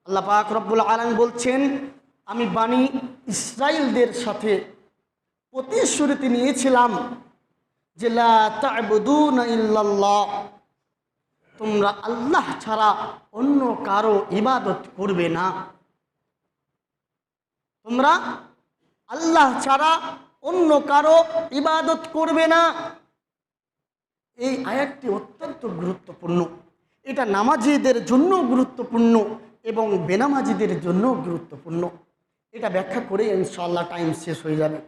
আল্লাহ পাক রব্বুল আলামিন বলছেন, আমি বানি ইসরাইলদের সাথে প্রতিশ্রুতি নিয়েছিলাম যে লা তা'বুদুনা ইল্লাল্লাহ, তোমরা আল্লাহ ছাড়া অন্য কারো ইবাদত করবে না। তোমরা আল্লাহ ছাড়া অন্য কারো ইবাদত করবে না। এই আয়াতটি অত্যন্ত গুরুত্বপূর্ণ। এটা নামাজিদের জন্য গুরুত্বপূর্ণ এবং বেনামাজিদের জন্য গুরুত্বপূর্ণ। এটা ব্যাখ্যা করে ইনশাআল্লাহ টাইম শেষ হয়ে যাবে।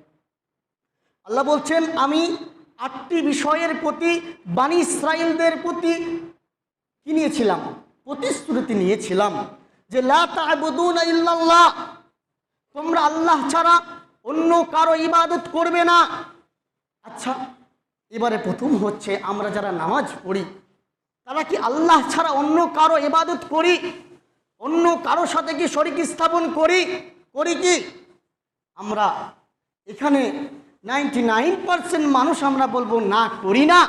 আল্লাহ বলছেন, আমি 8টি বিষয়ের প্রতি বানি ইসরাইলদের প্রতি কি নিয়েছিলাম? প্রতিশ্রুতি নিয়েছিলাম যে লা তা'বুদুনা ইল্লাল্লাহ, তোমরা আল্লাহ ছাড়া অন্য কারো ইবাদত করবে না। আচ্ছা, এবারে প্রথম হচ্ছে, আমরা যারা নামাজ পড়ি তারা কি আল্লাহ ছাড়া অন্য কারো ইবাদত করি? অন্য কারো সাথে কি শরীক স্থাপন করি? কি আমরা এখানে 99% মানুষ আমরা বলবো না, করি না।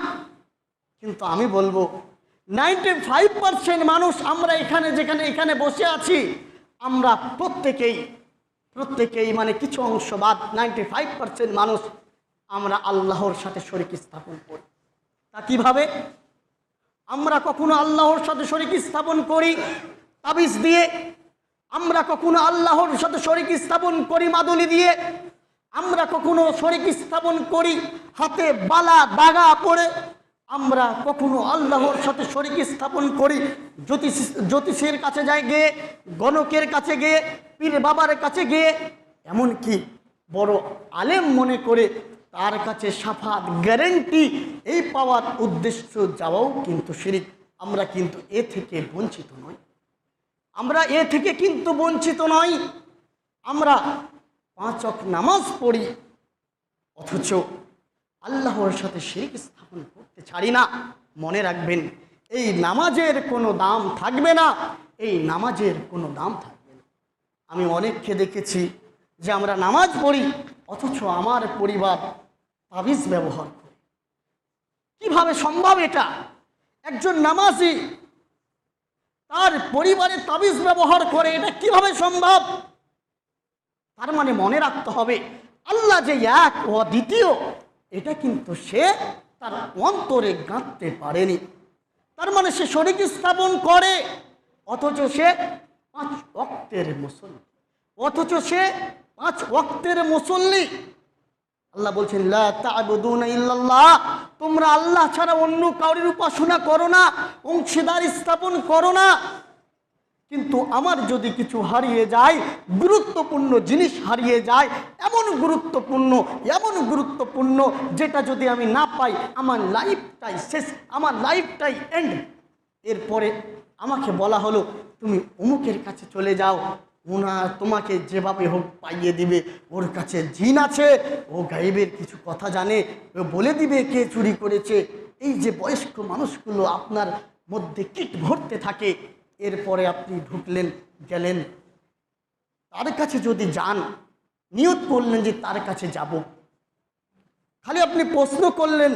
কিন্তু আমি বলবো 95% মানুষ আমরা এখানে বসে আছি, আমরা প্রত্যেকেই মানে কিছু অংশ বাদ 95% মানুষ আমরা আল্লাহর সাথে শরীক স্থাপন করি। তা কিভাবে? আমরা কখনো আল্লাহর সাথে শরীক স্থাপন করি তাবিজ দিয়ে, আমরা কখনো আল্লাহর সাথে শরীক স্থাপন করি মাদুলি দিয়ে, আমরা কখনো শরীক স্থাপন করি হাতে বালা দাগা পড়ে, আমরা কখনো আল্লাহর সাথে শরীক স্থাপন করি জ্যোতিষের কাছে গিয়ে, গণকের কাছে গিয়ে, পীর বাবার কাছে গিয়ে, এমনকি বড় আলেম মনে করে তার কাছে শাফাত গ্যারেন্টি এই পাওয়ার উদ্দেশ্য যাওয়াও কিন্তু শিরক। আমরা কিন্তু এ থেকে বঞ্চিত নই। আমরা 5 ওয়াক্ত নামাজ পড়ি, অথচ আল্লাহর সাথে শিরক স্থাপন করতে ছাড়ি না। মনে রাখবেন, এই নামাজের কোনো দাম থাকবে না, আমি অনেককে দেখেছি যে আমরা নামাজ পড়ি অথচ আমার পরিবার তাবিজ ব্যবহার করে। কিভাবে সম্ভব এটা? একজন নামাজি তার পরিবারে তাবিজ ব্যবহার করে, এটা কিভাবে সম্ভব? তার মানে মনে রাখতে হবে, আল্লাহ যে এক ও দ্বিতীয়, এটা কিন্তু সে তার অন্তরে গাঁথতে পারেনি। তার মানে সে শরীক স্থাপন করে, অথচ সে 5 ওয়াক্তের মুসল্লি। আল্লাহ বলছেন, লা তা'বুদুনা ইল্লাল্লাহ, তোমরা আল্লাহ ছাড়া অন্য কাউরির উপাসনা করো না, অংশীদার স্থাপন করো না। কিন্তু আমার যদি কিছু হারিয়ে যায়, গুরুত্বপূর্ণ জিনিস হারিয়ে যায়, এমন গুরুত্বপূর্ণ যেটা যদি আমি না পাই আমার লাইফটাই শেষ, আমার লাইফটাই এন্ড। এরপরে আমাকে বলা হলো, তুমি অমুকের কাছে চলে যাও, তোমাকে যেভাবে হোক পাইয়ে দিবে, ওর কাছে জিন আছে, ও গায়েবের কিছু কথা জানে, ও বলে দিবে কে চুরি করেছে। এই যে বয়স্ক মানুষগুলো আপনার মধ্যে কিট ভরতে থাকে, এরপরে আপনি গেলেন তার কাছে, যদি যান, নিয়ত করলেন যে তার কাছে যাব, খালি আপনি প্রশ্ন করলেন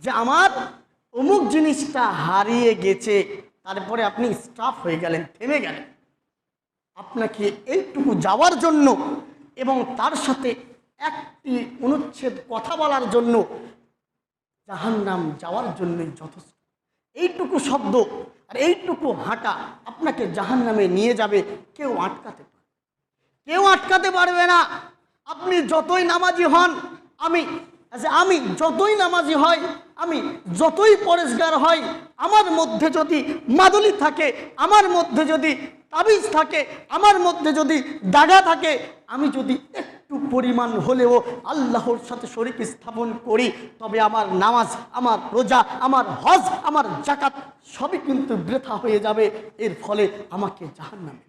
যে আমার অমুক জিনিসটা হারিয়ে গেছে, তারপরে আপনি স্টাফ হয়ে গেলেন, থেমে গেলেন। আপনাকে এইটুকু যাওয়ার জন্য এবং তার সাথে একটি অনুচ্ছেদ কথা বলার জন্য, জাহান্নাম যাওয়ার জন্যই যথেষ্ট। এইটুকু শব্দ আর এইটুকু হাঁটা আপনাকে জাহান্নামে নিয়ে যাবে, কেউ আটকাতে পারবে না। আপনি যতই নামাজি হন, আমি যতই নামাজি হই, আমি যতই পরেশগার হই, আমার মধ্যে যদি মাদুলি থাকে, আমার মধ্যে যদি তাবিজ থাকে, আমার মধ্যে যদি দাগা থাকে, আমি যদি একটু পরিমাণ হলেও আল্লাহর সাথে শরীক স্থাপন করি, তবে আমার নামাজ, আমার রোজা, আমার হজ, আমার যাকাত সবই কিন্তু বৃথা হয়ে যাবে। এর ফলে আমাকে জাহান্নামে